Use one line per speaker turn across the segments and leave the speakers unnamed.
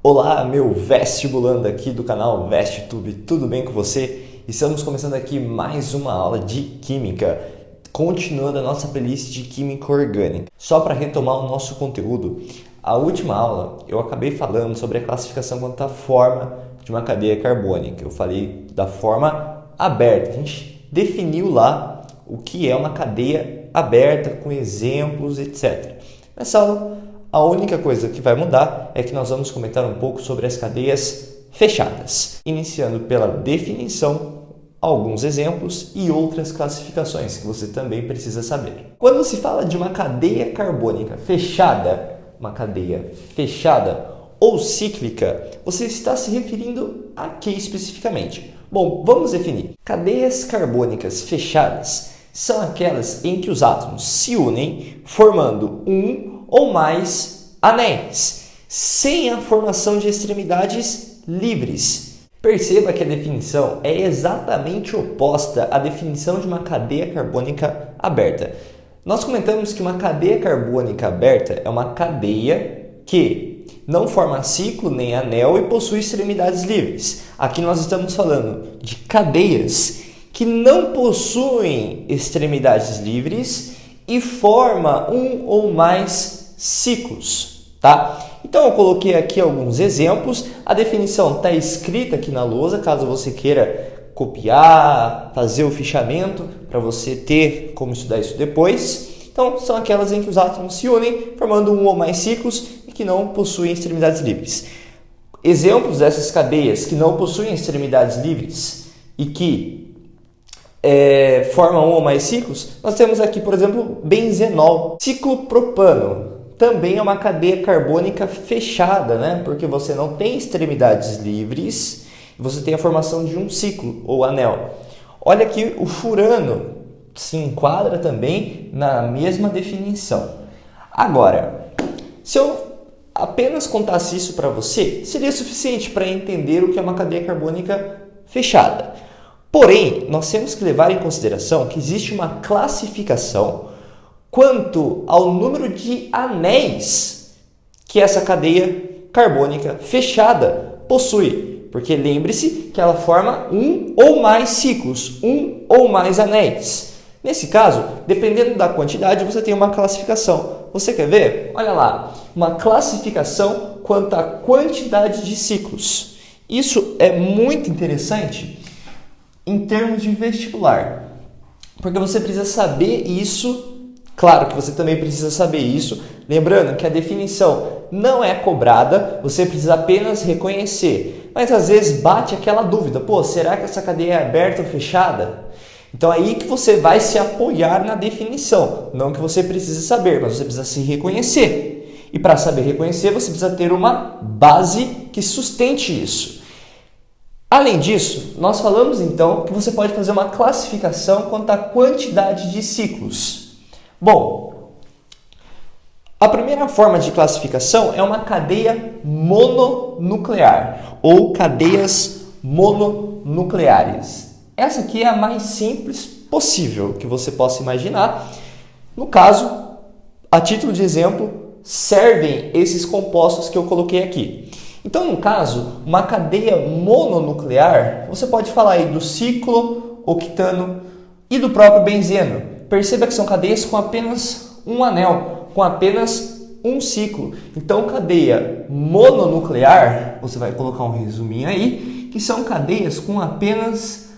Olá, meu vestibulando aqui do canal VestiTube, tudo bem com você? Estamos começando aqui mais uma aula de Química, continuando a nossa playlist de Química Orgânica. Só para retomar o nosso conteúdo, a última aula eu acabei falando sobre a classificação quanto à forma de uma cadeia carbônica. Eu falei da forma aberta, a gente definiu lá o que é uma cadeia aberta com exemplos, etc. Nessa aula, a única coisa que vai mudar é que nós vamos comentar um pouco sobre as cadeias fechadas, iniciando pela definição, alguns exemplos e outras classificações que você também precisa saber. Quando se fala de uma cadeia carbônica fechada, uma cadeia fechada ou cíclica, você está se referindo a que especificamente? Bom, vamos definir. Cadeias carbônicas fechadas são aquelas em que os átomos se unem formando um ou mais anéis, sem a formação de extremidades livres. Perceba que a definição é exatamente oposta à definição de uma cadeia carbônica aberta. Nós comentamos que uma cadeia carbônica aberta é uma cadeia que não forma ciclo nem anel e possui extremidades livres. Aqui nós estamos falando de cadeias que não possuem extremidades livres e forma um ou mais ciclos, tá? Então eu coloquei aqui alguns exemplos, a definição está escrita aqui na lousa, caso você queira copiar, fazer o fichamento, para você ter como estudar isso depois. Então são aquelas em que os átomos se unem, formando um ou mais ciclos e que não possuem extremidades livres. Exemplos dessas cadeias que não possuem extremidades livres e que formam um ou mais ciclos, nós temos aqui, por exemplo, benzenol. Ciclopropano também é uma cadeia carbônica fechada, né? Porque você não tem extremidades livres e você tem a formação de um ciclo ou anel. Olha aqui, o furano se enquadra também na mesma definição. Agora, se eu apenas contasse isso para você, seria suficiente para entender o que é uma cadeia carbônica fechada. Porém, nós temos que levar em consideração que existe uma classificação quanto ao número de anéis que essa cadeia carbônica fechada possui. Porque lembre-se que ela forma um ou mais ciclos, um ou mais anéis. Nesse caso, dependendo da quantidade, você tem uma classificação. Você quer ver? Olha lá, uma classificação quanto à quantidade de ciclos. Isso é muito interessante em termos de vestibular, porque você precisa saber isso. Claro que você também precisa saber isso, lembrando que a definição não é cobrada, você precisa apenas reconhecer, mas às vezes bate aquela dúvida, pô, será que essa cadeia é aberta ou fechada? Então aí que você vai se apoiar na definição, não que você precise saber, mas você precisa se reconhecer, e para saber reconhecer você precisa ter uma base que sustente isso. Além disso, nós falamos então que você pode fazer uma classificação quanto à quantidade de ciclos. Bom, a primeira forma de classificação é uma cadeia mononuclear ou cadeias mononucleares. Essa aqui é a mais simples possível que você possa imaginar. No caso, a título de exemplo, servem esses compostos que eu coloquei aqui. Então, no caso, uma cadeia mononuclear, você pode falar aí do ciclooctano e do próprio benzeno. Perceba que são cadeias com apenas um anel, com apenas um ciclo. Então, cadeia mononuclear, você vai colocar um resuminho aí, que são cadeias com apenas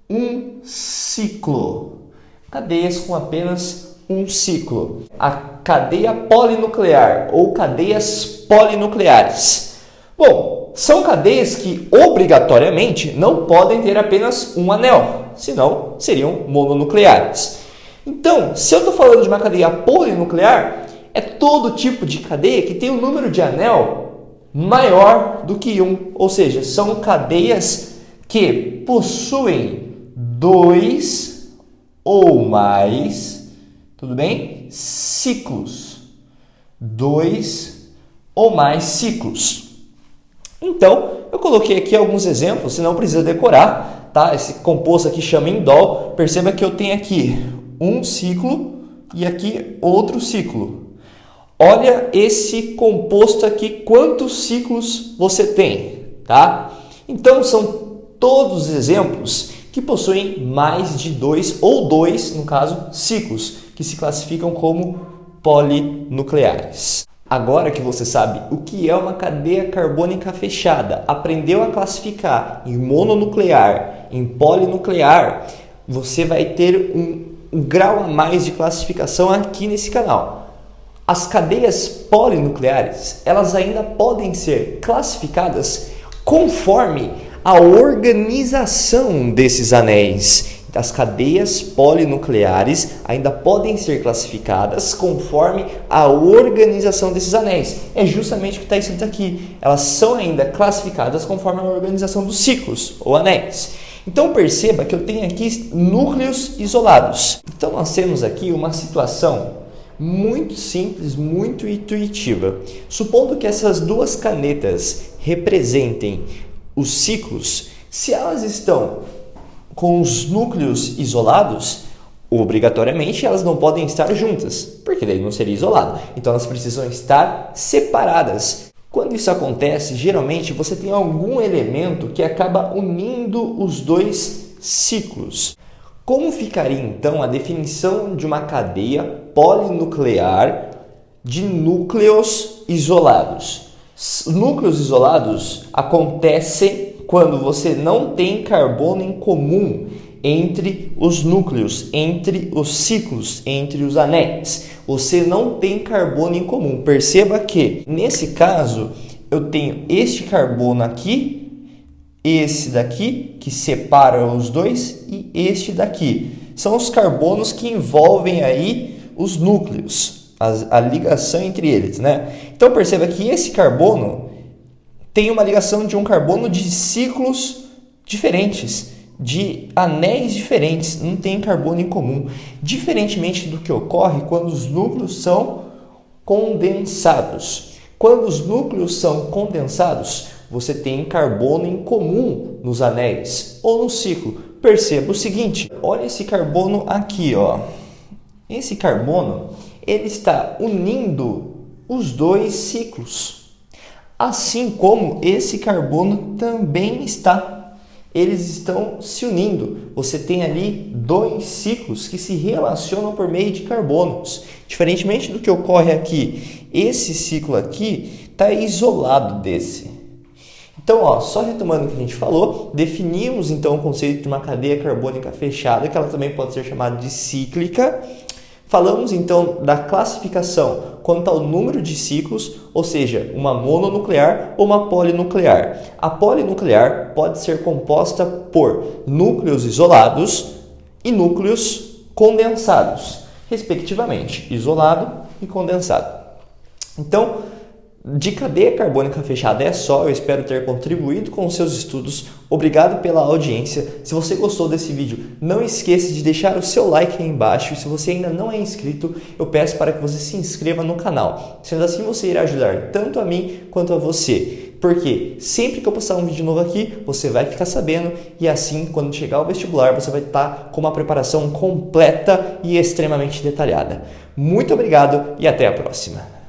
um ciclo. Cadeias com apenas um ciclo. A cadeia polinuclear ou cadeias polinucleares. Bom, são cadeias que obrigatoriamente não podem ter apenas um anel, senão seriam mononucleares. Então, se eu estou falando de uma cadeia polinuclear, é todo tipo de cadeia que tem um número de anel maior do que um, ou seja, são cadeias que possuem dois ou mais, tudo bem? Ciclos. Dois ou mais ciclos. Então, eu coloquei aqui alguns exemplos, você não precisa decorar, tá? Esse composto aqui chama indol. Perceba que eu tenho aqui um ciclo e aqui outro ciclo. Olha esse composto aqui, quantos ciclos você tem, tá? Então são todos exemplos que possuem mais de 2 ou 2, no caso, ciclos, que se classificam como polinucleares. Agora que você sabe o que é uma cadeia carbônica fechada, aprendeu a classificar em mononuclear, em polinuclear, você vai ter um grau a mais de classificação aqui nesse canal. As cadeias polinucleares, elas ainda podem ser classificadas conforme a organização desses anéis. As cadeias polinucleares ainda podem ser classificadas conforme a organização desses anéis. É justamente o que está escrito aqui. Elas são ainda classificadas conforme a organização dos ciclos ou anéis. Então perceba que eu tenho aqui núcleos isolados. Então nós temos aqui uma situação muito simples, muito intuitiva. Supondo que essas duas canetas representem os ciclos, se elas estão com os núcleos isolados, obrigatoriamente elas não podem estar juntas, porque daí não seria isolado. Então elas precisam estar separadas. Quando isso acontece, geralmente você tem algum elemento que acaba unindo os dois ciclos. Como ficaria então a definição de uma cadeia polinuclear de núcleos isolados? Núcleos isolados acontecem quando você não tem carbono em comum entre os núcleos, entre os ciclos, entre os anéis. Você não tem carbono em comum. Perceba que, nesse caso, eu tenho este carbono aqui, esse daqui, que separa os dois, e este daqui. São os carbonos que envolvem aí os núcleos, a ligação entre eles, né? Então perceba que esse carbono tem uma ligação de um carbono de ciclos diferentes, de anéis diferentes, não tem carbono em comum. Diferentemente do que ocorre quando os núcleos são condensados. Quando os núcleos são condensados, você tem carbono em comum nos anéis ou no ciclo. Perceba o seguinte, olha esse carbono aqui, ó. Esse carbono, ele está unindo os dois ciclos. Assim como esse carbono também está. Eles estão se unindo. Você tem ali dois ciclos que se relacionam por meio de carbonos. Diferentemente do que ocorre aqui, esse ciclo aqui está isolado desse. Então, ó, só retomando o que a gente falou, definimos então o conceito de uma cadeia carbônica fechada, que ela também pode ser chamada de cíclica. Falamos então da classificação quanto ao número de ciclos, ou seja, uma mononuclear ou uma polinuclear. A polinuclear pode ser composta por núcleos isolados e núcleos condensados, respectivamente, isolado e condensado. Então, de cadeia carbônica fechada é só, eu espero ter contribuído com os seus estudos. Obrigado pela audiência. Se você gostou desse vídeo, não esqueça de deixar o seu like aí embaixo. E se você ainda não é inscrito, eu peço para que você se inscreva no canal. Sendo assim, você irá ajudar tanto a mim quanto a você. Porque sempre que eu postar um vídeo novo aqui, você vai ficar sabendo e assim, quando chegar ao vestibular, você vai estar com uma preparação completa e extremamente detalhada. Muito obrigado e até a próxima.